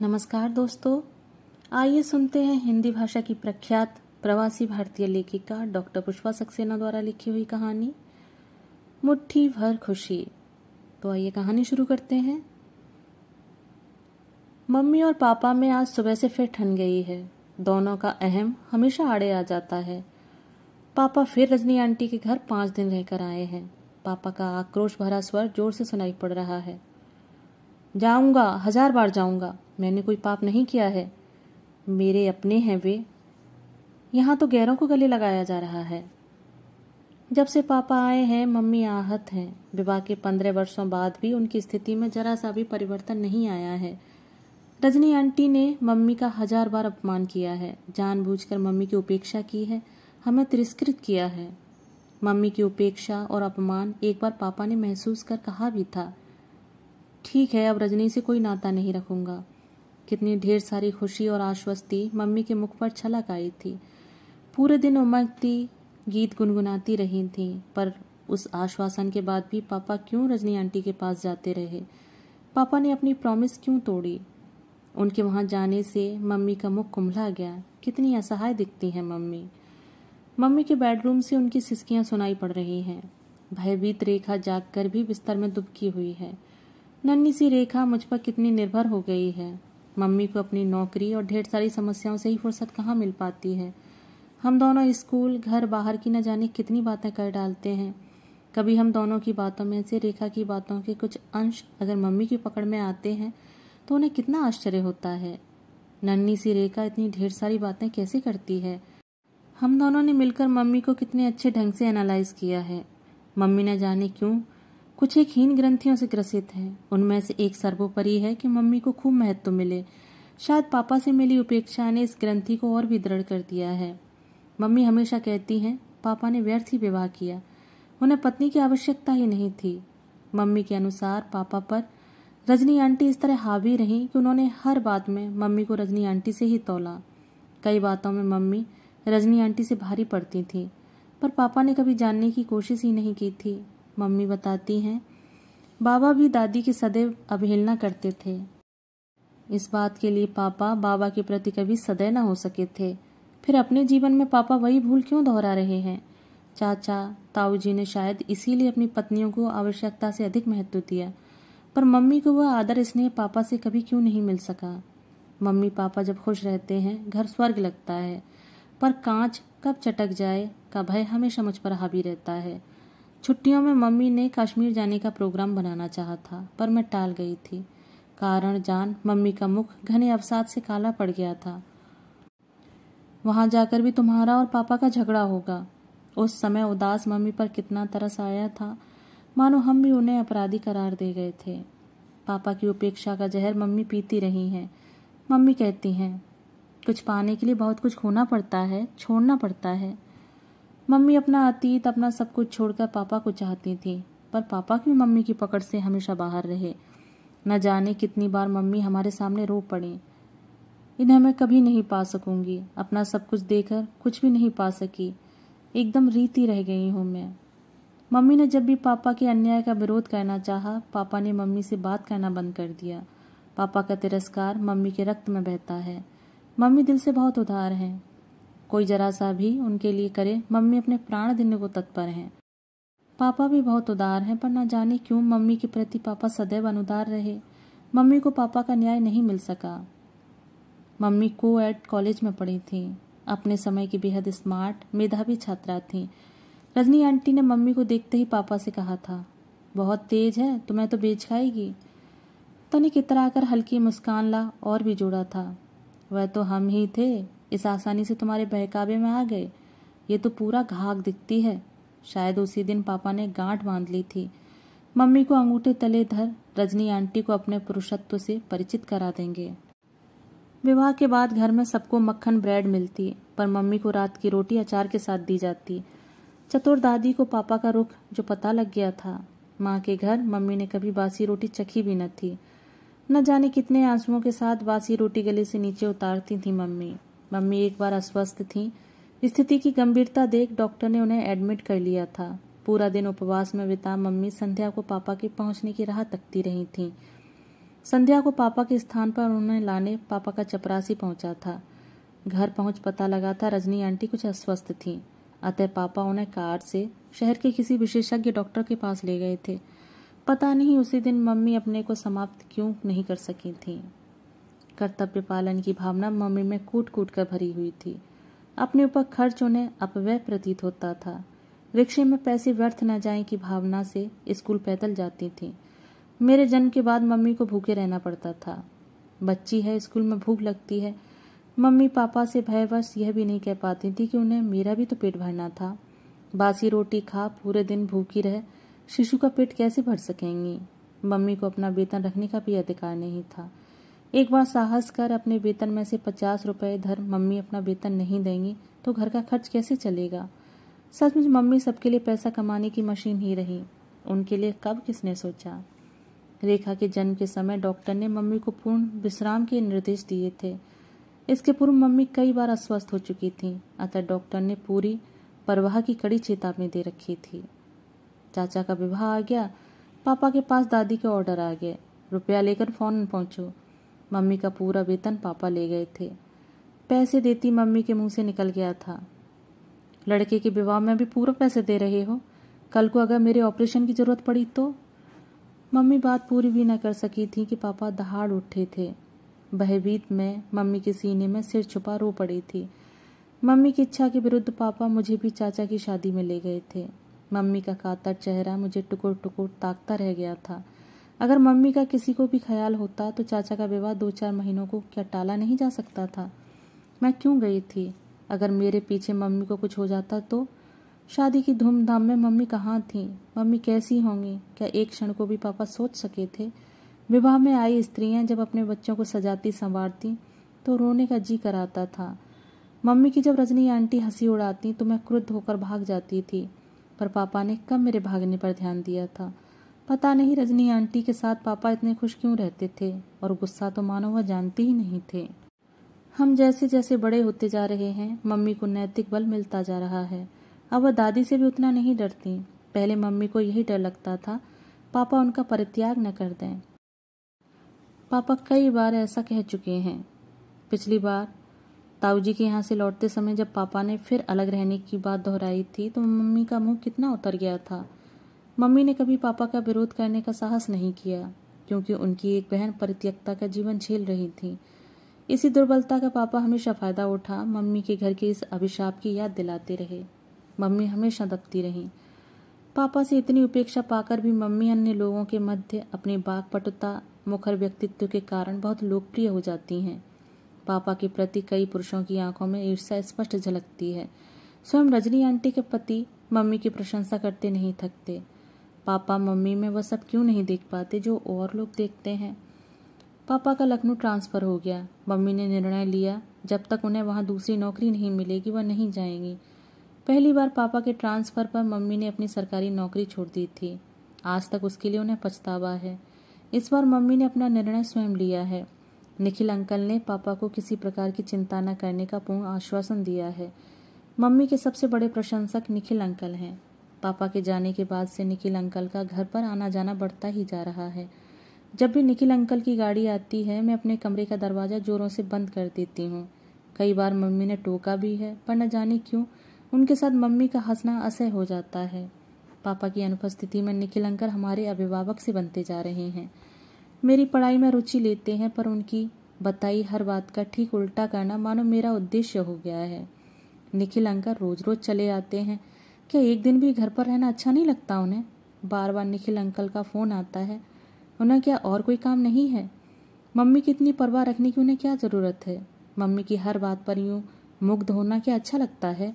नमस्कार दोस्तों, आइए सुनते हैं हिंदी भाषा की प्रख्यात प्रवासी भारतीय लेखिका डॉक्टर पुष्पा सक्सेना द्वारा लिखी हुई कहानी मुट्ठी भर खुशी। तो आइए कहानी शुरू करते हैं। मम्मी और पापा में आज सुबह से फिर ठन गई है। दोनों का अहम हमेशा आड़े आ जाता है। पापा फिर रजनी आंटी के घर 5 दिन रहकर आए हैं। पापा का आक्रोश भरा स्वर जोर से सुनाई पड़ रहा है। जाऊंगा, 1000 बार जाऊंगा। मैंने कोई पाप नहीं किया है। मेरे अपने हैं वे। यहाँ तो गैरों को गले लगाया जा रहा है। जब से पापा आए हैं मम्मी आहत हैं। विवाह के 15 वर्षों बाद भी उनकी स्थिति में जरा सा भी परिवर्तन नहीं आया है। रजनी आंटी ने मम्मी का 1000 बार अपमान किया है। जानबूझकर मम्मी की उपेक्षा की है, हमें तिरस्कृत किया है। मम्मी की उपेक्षा और अपमान एक बार पापा ने महसूस कर कहा भी था, ठीक है अब रजनी से कोई नाता नहीं रखूंगा। कितनी ढेर सारी खुशी और आश्वस्ति मम्मी के मुख पर छलक आई थी। पूरे दिन उमंगती गीत गुनगुनाती रही थी, पर उस आश्वासन के बाद भी पापा क्यों रजनी आंटी के पास जाते रहे? पापा ने अपनी प्रॉमिस क्यों तोड़ी? उनके वहां जाने से मम्मी का मुख कुम्हला गया। कितनी असहाय दिखती है मम्मी। मम्मी के बेडरूम से उनकी सिसकियां सुनाई पड़ रही हैं। भयभीत रेखा जागकर भी बिस्तर में दुबकी हुई है। नन्ही सी रेखा मुझ पर कितनी निर्भर हो गई है। मम्मी को अपनी नौकरी और ढेर सारी समस्याओं से ही फुर्सत कहाँ मिल पाती है। हम दोनों स्कूल घर बाहर की न जाने कितनी बातें कर डालते हैं। कभी हम दोनों की बातों में से रेखा की बातों के कुछ अंश अगर मम्मी की पकड़ में आते हैं तो उन्हें कितना आश्चर्य होता है। नन्ही सी रेखा इतनी ढेर सारी बातें कैसे करती है? हम दोनों ने मिलकर मम्मी को कितने अच्छे ढंग से एनालाइज किया है। मम्मी न जाने क्यों कुछ एक हीन ग्रंथियों से ग्रसित है। उनमें से एक सर्वोपरि है कि मम्मी को खूब महत्व मिले। शायद पापा से मिली उपेक्षा ने इस ग्रंथि को और भी दृढ़ कर दिया है। मम्मी हमेशा कहती हैं पापा ने व्यर्थ ही विवाह किया, उन्हें पत्नी की आवश्यकता ही नहीं थी। मम्मी के अनुसार पापा पर रजनी आंटी इस तरह हावी रही कि उन्होंने हर बात में मम्मी को रजनी आंटी से ही तौला। कई बातों में मम्मी रजनी आंटी से भारी पड़ती थी, पर पापा ने कभी जानने की कोशिश ही नहीं की थी। मम्मी बताती हैं बाबा भी दादी की सदैव अवहेलना करते थे। इस बात के लिए पापा बाबा के प्रति कभी सदैव न हो सके थे। फिर अपने जीवन में पापा वही भूल क्यों दोहरा रहे हैं? चाचा ताऊ जी ने शायद इसीलिए अपनी पत्नियों को आवश्यकता से अधिक महत्व दिया, पर मम्मी को वह आदर स्नेह पापा से कभी क्यों नहीं मिल सका? मम्मी पापा जब खुश रहते हैं घर स्वर्ग लगता है, पर कांच कब चटक जाए का भय हमेशा मुझ पर हावी रहता है। छुट्टियों में मम्मी ने कश्मीर जाने का प्रोग्राम बनाना चाहा था, पर मैं टाल गई थी। कारण जान मम्मी का मुख घने अवसाद से काला पड़ गया था। वहां जाकर भी तुम्हारा और पापा का झगड़ा होगा। उस समय उदास मम्मी पर कितना तरस आया था, मानो हम भी उन्हें अपराधी करार दे गए थे। पापा की उपेक्षा का जहर मम्मी पीती रही हैं। मम्मी कहती हैं कुछ पाने के लिए बहुत कुछ खोना पड़ता है, छोड़ना पड़ता है। मम्मी अपना अतीत अपना सब कुछ छोड़कर पापा को चाहती थी, पर पापा क्यों मम्मी की पकड़ से हमेशा बाहर रहे? न जाने कितनी बार मम्मी हमारे सामने रो पड़ी। इन्हें मैं कभी नहीं पा सकूंगी। अपना सब कुछ देकर कुछ भी नहीं पा सकी। एकदम रीति रह गई हूं मैं। मम्मी ने जब भी पापा के अन्याय का विरोध करना चाहा, पापा ने मम्मी से बात करना बंद कर दिया। पापा का तिरस्कार मम्मी के रक्त में बहता है। मम्मी दिल से बहुत उदार हैं। कोई जरा सा भी उनके लिए करे मम्मी अपने प्राण देने को तत्पर हैं। पापा भी बहुत उदार हैं, पर न जाने क्यों मम्मी के प्रति पापा सदैव अनुदार रहे। मम्मी को पापा का न्याय नहीं मिल सका। मम्मी को-एड कॉलेज में पढ़ी थी। अपने समय की बेहद स्मार्ट मेधावी छात्रा थी। रजनी आंटी ने मम्मी को देखते ही पापा से कहा था, बहुत तेज है, तुम्हें तो बेच खाएगी। तनिक इतराकर हल्की मुस्कान ला और भी जोड़ा था, वह तो हम ही थे, इस आसानी से तुम्हारे बहकावे में आ गए। ये तो पूरा घाघ दिखती है। शायद उसी दिन पापा ने गांठ बांध ली थी। मम्मी को अंगूठे तले धर रजनी आंटी को अपने पुरुषत्व से परिचित करा देंगे। विवाह के बाद घर में सबको मक्खन ब्रेड मिलती, पर मम्मी को रात की रोटी अचार के साथ दी जाती। चतुर दादी को पापा का रुख जो पता लग गया था। माँ के घर मम्मी ने कभी बासी रोटी चखी भी न थी। न जाने कितने आंसुओं के साथ बासी रोटी गले से नीचे उतारती थी मम्मी। मम्मी एक बार अस्वस्थ थी। स्थिति की गंभीरता देख डॉक्टर ने उन्हें एडमिट कर लिया था। पूरा दिन उपवास में बिता मम्मी संध्या को पापा के पहुंचने की राह तकती रही थी। संध्या को पापा के स्थान पर उन्हें लाने पापा का चपरासी पहुंचा था। घर पहुंच पता लगा था रजनी आंटी कुछ अस्वस्थ थी, अतः पापा उन्हें कार से शहर के किसी विशेषज्ञ डॉक्टर के पास ले गए थे। पता नहीं उसी दिन मम्मी अपने को समाप्त क्यों नहीं कर सकी थी। कर्तव्य पालन की भावना मम्मी में कूट कूट कर भरी हुई थी। अपने ऊपर खर्च उन्हें अपव्यय प्रतीत होता था। रिक्शे में पैसे व्यर्थ न जाएं की भावना से स्कूल पैदल जाती थी। मेरे जन्म के बाद मम्मी को भूखे रहना पड़ता था। बच्ची है, स्कूल में भूख लगती है। मम्मी पापा से भयवश यह भी नहीं कह पाती थी कि उन्हें मेरा भी तो पेट भरना था। बासी रोटी खा पूरे दिन भूखी रह शिशु का पेट कैसे भर सकेंगी। मम्मी को अपना वेतन रखने का भी अधिकार नहीं था। एक बार साहस कर अपने वेतन में से 50 रुपए धर मम्मी अपना वेतन नहीं देंगी तो घर का खर्च कैसे चलेगा। सचमुच मम्मी सबके लिए पैसा कमाने की मशीन ही रही। उनके लिए कब किसने सोचा। रेखा के जन्म के समय डॉक्टर ने मम्मी को पूर्ण विश्राम के निर्देश दिए थे। इसके पूर्व मम्मी कई बार अस्वस्थ हो चुकी थी, अतः डॉक्टर ने पूरी परवाह की कड़ी चेतावनी दे रखी थी। चाचा का विवाह आ गया। पापा के पास दादी के ऑर्डर आ गए। रुपया लेकर फौरन पहुंचो। मम्मी का पूरा वेतन पापा ले गए थे। पैसे देती मम्मी के मुंह से निकल गया था, लड़के के विवाह में भी पूरा पैसे दे रहे हो, कल को अगर मेरे ऑपरेशन की जरूरत पड़ी तो। मम्मी बात पूरी भी न कर सकी थी कि पापा दहाड़ उठे थे। भयभीत में मम्मी के सीने में सिर छुपा रो पड़ी थी। मम्मी की इच्छा के विरुद्ध पापा मुझे भी चाचा की शादी में ले गए थे। मम्मी का कातर चेहरा मुझे टुकुर टुकुर ताकता रह गया था। अगर मम्मी का किसी को भी ख्याल होता तो चाचा का विवाह 2-4 महीनों को क्या टाला नहीं जा सकता था। मैं क्यों गई थी। अगर मेरे पीछे मम्मी को कुछ हो जाता तो। शादी की धूमधाम में मम्मी कहाँ थी, मम्मी कैसी होंगी, क्या एक क्षण को भी पापा सोच सके थे। विवाह में आई स्त्रियां जब अपने बच्चों को सजाती संवारती तो रोने का जी कराता था। मम्मी की जब रजनी आंटी हंसी उड़ाती तो मैं क्रुद्ध होकर भाग जाती थी, पर पापा ने कब मेरे भागने पर ध्यान दिया था। पता नहीं रजनी आंटी के साथ पापा इतने खुश क्यों रहते थे, और गुस्सा तो मानो वह जानते ही नहीं थे। हम जैसे जैसे बड़े होते जा रहे हैं मम्मी को नैतिक बल मिलता जा रहा है। अब वह दादी से भी उतना नहीं डरती। पहले मम्मी को यही डर लगता था पापा उनका परित्याग न कर दें। पापा कई बार ऐसा कह चुके हैं। पिछली बार ताऊजी के यहाँ से लौटते समय जब पापा ने फिर अलग रहने की बात दोहराई थी तो मम्मी का मुंह कितना उतर गया था। मम्मी ने कभी पापा का विरोध करने का साहस नहीं किया, क्योंकि उनकी एक बहन परित्यक्ता का जीवन झेल रही थी। इसी दुर्बलता का पापा हमेशा फायदा उठा मम्मी के घर के इस अभिशाप की याद दिलाते रहे। मम्मी हमेशा दबती रही। पापा से इतनी उपेक्षा पाकर भी मम्मी अन्य लोगों के मध्य अपनी वाक्पटुता मुखर व्यक्तित्व के कारण बहुत लोकप्रिय हो जाती हैं। पापा के प्रति कई पुरुषों की आंखों में ईर्ष्या स्पष्ट झलकती है। स्वयं रजनी आंटी के पति मम्मी की प्रशंसा करते नहीं थकते। पापा मम्मी में वह सब क्यों नहीं देख पाते जो और लोग देखते हैं। पापा का लखनऊ ट्रांसफर हो गया। मम्मी ने निर्णय लिया जब तक उन्हें वहां दूसरी नौकरी नहीं मिलेगी वह नहीं जाएंगी। पहली बार पापा के ट्रांसफर पर मम्मी ने अपनी सरकारी नौकरी छोड़ दी थी। आज तक उसके लिए उन्हें पछतावा है। इस बार मम्मी ने अपना निर्णय स्वयं लिया है। निखिल अंकल ने पापा को किसी प्रकार की चिंता न करने का पूर्ण आश्वासन दिया है। मम्मी के सबसे बड़े प्रशंसक निखिल अंकल हैं। पापा के जाने के बाद से निखिल अंकल का घर पर आना जाना बढ़ता ही जा रहा है। जब भी निखिल अंकल की गाड़ी आती है मैं अपने कमरे का दरवाजा जोरों से बंद कर देती हूँ। कई बार मम्मी ने टोका भी है, पर न जाने क्यों उनके साथ मम्मी का हंसना असह्य हो जाता है। पापा की अनुपस्थिति में निखिल अंकल हमारे अभिभावक से बनते जा रहे हैं। मेरी पढ़ाई में रुचि लेते हैं, पर उनकी बताई हर बात का ठीक उल्टा करना मानो मेरा उद्देश्य हो गया है। निखिल अंकल रोज रोज चले आते हैं। क्या एक दिन भी घर पर रहना अच्छा नहीं लगता उन्हें। बार बार निखिल अंकल का फोन आता है। उन्हें क्या और कोई काम नहीं है। मम्मी की इतनी परवाह रखने की उन्हें क्या जरूरत है। मम्मी की हर बात पर यूं मुग्ध होना क्या अच्छा लगता है।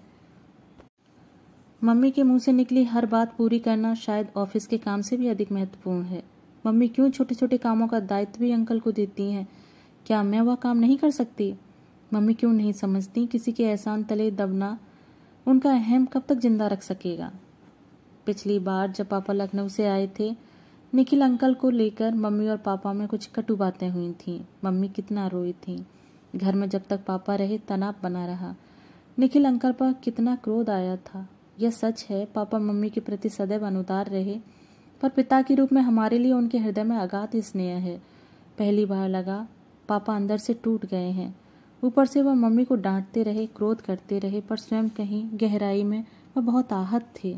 मम्मी के मुंह से निकली हर बात पूरी करना शायद ऑफिस के काम से भी अधिक महत्वपूर्ण है। मम्मी क्यों छोटे छोटे कामों का दायित्व भी अंकल को देती हैं। क्या मैं वह काम नहीं कर सकती। मम्मी क्यों नहीं समझती किसी के एहसान तले दबना उनका अहम कब तक जिंदा रख सकेगा। पिछली बार जब पापा लखनऊ से आए थे निखिल अंकल को लेकर मम्मी और पापा में कुछ कटु बातें हुई थीं। मम्मी कितना रोई थी। घर में जब तक पापा रहे तनाव बना रहा। निखिल अंकल पर कितना क्रोध आया था। यह सच है पापा मम्मी के प्रति सदैव अनुदार रहे, पर पिता के रूप में हमारे लिए उनके हृदय में अगाध स्नेह है। पहली बार लगा पापा अंदर से टूट गए हैं। ऊपर से वह मम्मी को डांटते रहे, क्रोध करते रहे, पर स्वयं कहीं गहराई में वह बहुत आहत थे।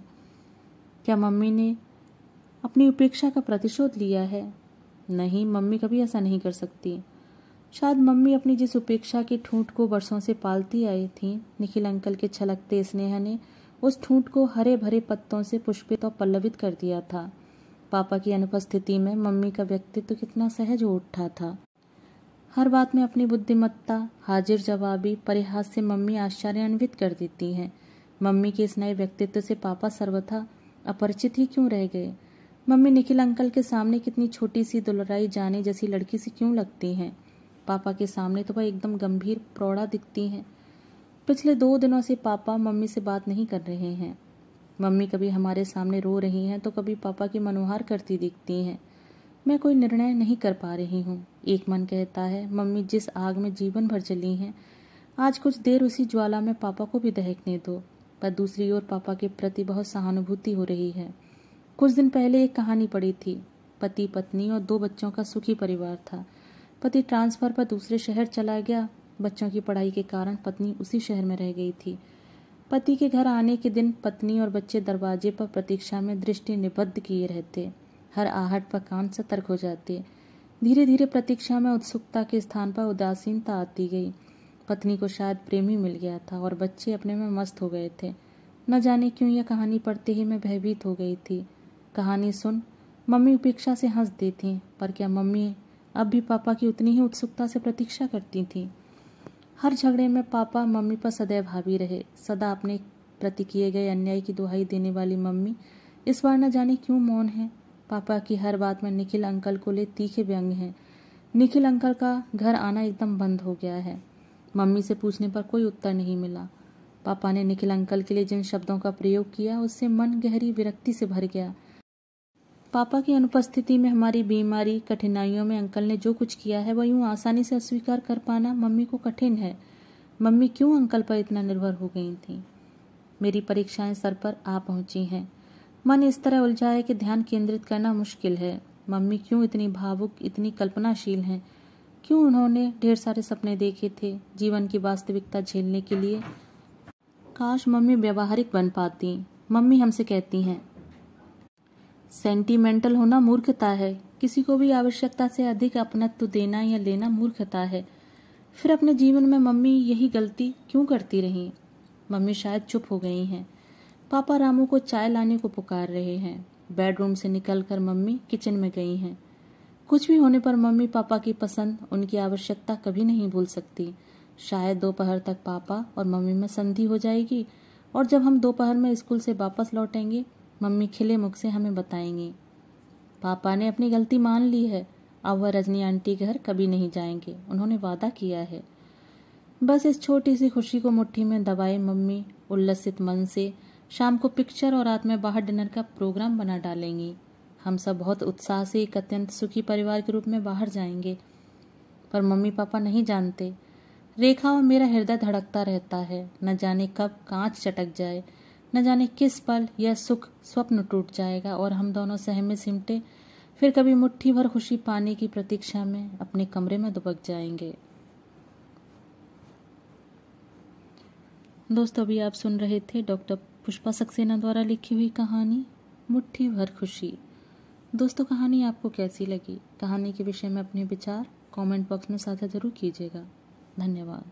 क्या मम्मी ने अपनी उपेक्षा का प्रतिशोध लिया है? नहीं, मम्मी कभी ऐसा नहीं कर सकती। शायद मम्मी अपनी जिस उपेक्षा के ठूंठ को वर्षों से पालती आई थी, निखिल अंकल के छलकते स्नेह ने उस ठूंठ को हरे भरे पत्तों से पुष्पित और पल्लवित कर दिया था। पापा की अनुपस्थिति में मम्मी का व्यक्तित्व कितना सहज हो उठा था। हर बात में अपनी बुद्धिमत्ता, हाजिर जवाबी, परिहास से मम्मी आश्चर्यान्वित कर देती हैं। मम्मी के इस नए व्यक्तित्व से पापा सर्वथा अपरिचित ही क्यों रह गए? मम्मी निखिल अंकल के सामने कितनी छोटी सी दुलराई जाने जैसी लड़की सी क्यों लगती हैं? पापा के सामने तो वह एकदम गंभीर प्रौढ़ा दिखती हैं। पिछले 2 दिनों से पापा मम्मी से बात नहीं कर रहे हैं। मम्मी कभी हमारे सामने रो रही हैं तो कभी पापा की मनोहार करती दिखती हैं। मैं कोई निर्णय नहीं कर पा रही हूँ। एक मन कहता है मम्मी जिस आग में जीवन भर जली हैं, आज कुछ देर उसी ज्वाला में पापा को भी दहकने दो। पर दूसरी ओर पापा के प्रति बहुत सहानुभूति हो रही है। कुछ दिन पहले एक कहानी पड़ी थी। पति, पत्नी और 2 बच्चों का सुखी परिवार था। पति ट्रांसफर पर दूसरे शहर चला गया। बच्चों की पढ़ाई के कारण पत्नी उसी शहर में रह गई थी। पति के घर आने के दिन पत्नी और बच्चे दरवाजे पर प्रतीक्षा में दृष्टि निबद्ध किए रहते। हर आहट पर कान सतर्क हो जाते। धीरे धीरे प्रतीक्षा में उत्सुकता के स्थान पर उदासीनता आती गई। पत्नी को शायद प्रेमी मिल गया था और बच्चे अपने में मस्त हो गए थे। न जाने क्यों यह कहानी पढ़ते ही मैं भयभीत हो गई थी। कहानी सुन मम्मी उपेक्षा से हंस देती, पर क्या मम्मी अब भी पापा की उतनी ही उत्सुकता से प्रतीक्षा करती थी? हर झगड़े में पापा मम्मी पर सदैव हावी रहे। सदा अपने प्रति किए गए अन्याय की दुहाई देने वाली मम्मी इस बार न जाने क्यों मौन है। पापा की हर बात में निखिल अंकल को ले तीखे व्यंग हैं। निखिल अंकल का घर आना एकदम बंद हो गया है। मम्मी से पूछने पर कोई उत्तर नहीं मिला। पापा ने निखिल अंकल के लिए जिन शब्दों का प्रयोग किया उससे मन गहरी विरक्ति से भर गया। पापा की अनुपस्थिति में हमारी बीमारी, कठिनाइयों में अंकल ने जो कुछ किया है वह यूं आसानी से अस्वीकार कर पाना मम्मी को कठिन है। मम्मी क्यों अंकल पर इतना निर्भर हो गई थी? मेरी परीक्षाएं सर पर आ पहुंची हैं। मन इस तरह उलझा है कि ध्यान केंद्रित करना मुश्किल है। मम्मी क्यों इतनी भावुक, इतनी कल्पनाशील हैं? क्यों उन्होंने ढेर सारे सपने देखे थे जीवन की वास्तविकता झेलने के लिए? काश मम्मी व्यवहारिक बन पाती। मम्मी हमसे कहती हैं सेंटिमेंटल होना मूर्खता है। किसी को भी आवश्यकता से अधिक अपनत्व देना या लेना मूर्खता है। फिर अपने जीवन में मम्मी यही गलती क्यों करती रहीं? मम्मी शायद चुप हो गई हैं। पापा रामू को चाय लाने को पुकार रहे हैं। बेडरूम से निकलकर मम्मी किचन में गई हैं। कुछ भी होने पर मम्मी पापा की पसंद, उनकी आवश्यकता कभी नहीं भूल सकती। शायद दोपहर तक पापा और मम्मी में संधि हो जाएगी और जब हम दोपहर में स्कूल से वापस लौटेंगे मम्मी खिले मुख से हमें बताएंगी पापा ने अपनी गलती मान ली है। अब वह रजनी आंटी के घर कभी नहीं जाएंगे। उन्होंने वादा किया है। बस इस छोटी सी खुशी को मुट्ठी में दबाए मम्मी उल्लसित मन से शाम को पिक्चर और रात में बाहर डिनर का प्रोग्राम बना डालेंगी। हम सब बहुत उत्साह से एक अत्यंत सुखी परिवार के रूप में बाहर जाएंगे। पर मम्मी पापा नहीं जानते। रेखा और मेरा हृदय धड़कता रहता है। न जाने कब कांच चटक जाए, न जाने किस पल यह सुख स्वप्न टूट जाएगा और हम दोनों सहमे सिमटे फिर कभी मुट्ठी भर खुशी पाने की प्रतीक्षा में अपने कमरे में दुबक जाएंगे। दोस्तों, अभी आप सुन रहे थे डॉक्टर पुष्पा सक्सेना द्वारा लिखी हुई कहानी मुट्ठी भर खुशी। दोस्तों, कहानी आपको कैसी लगी? कहानी के विषय में अपने विचार कमेंट बॉक्स में साझा जरूर कीजिएगा। धन्यवाद।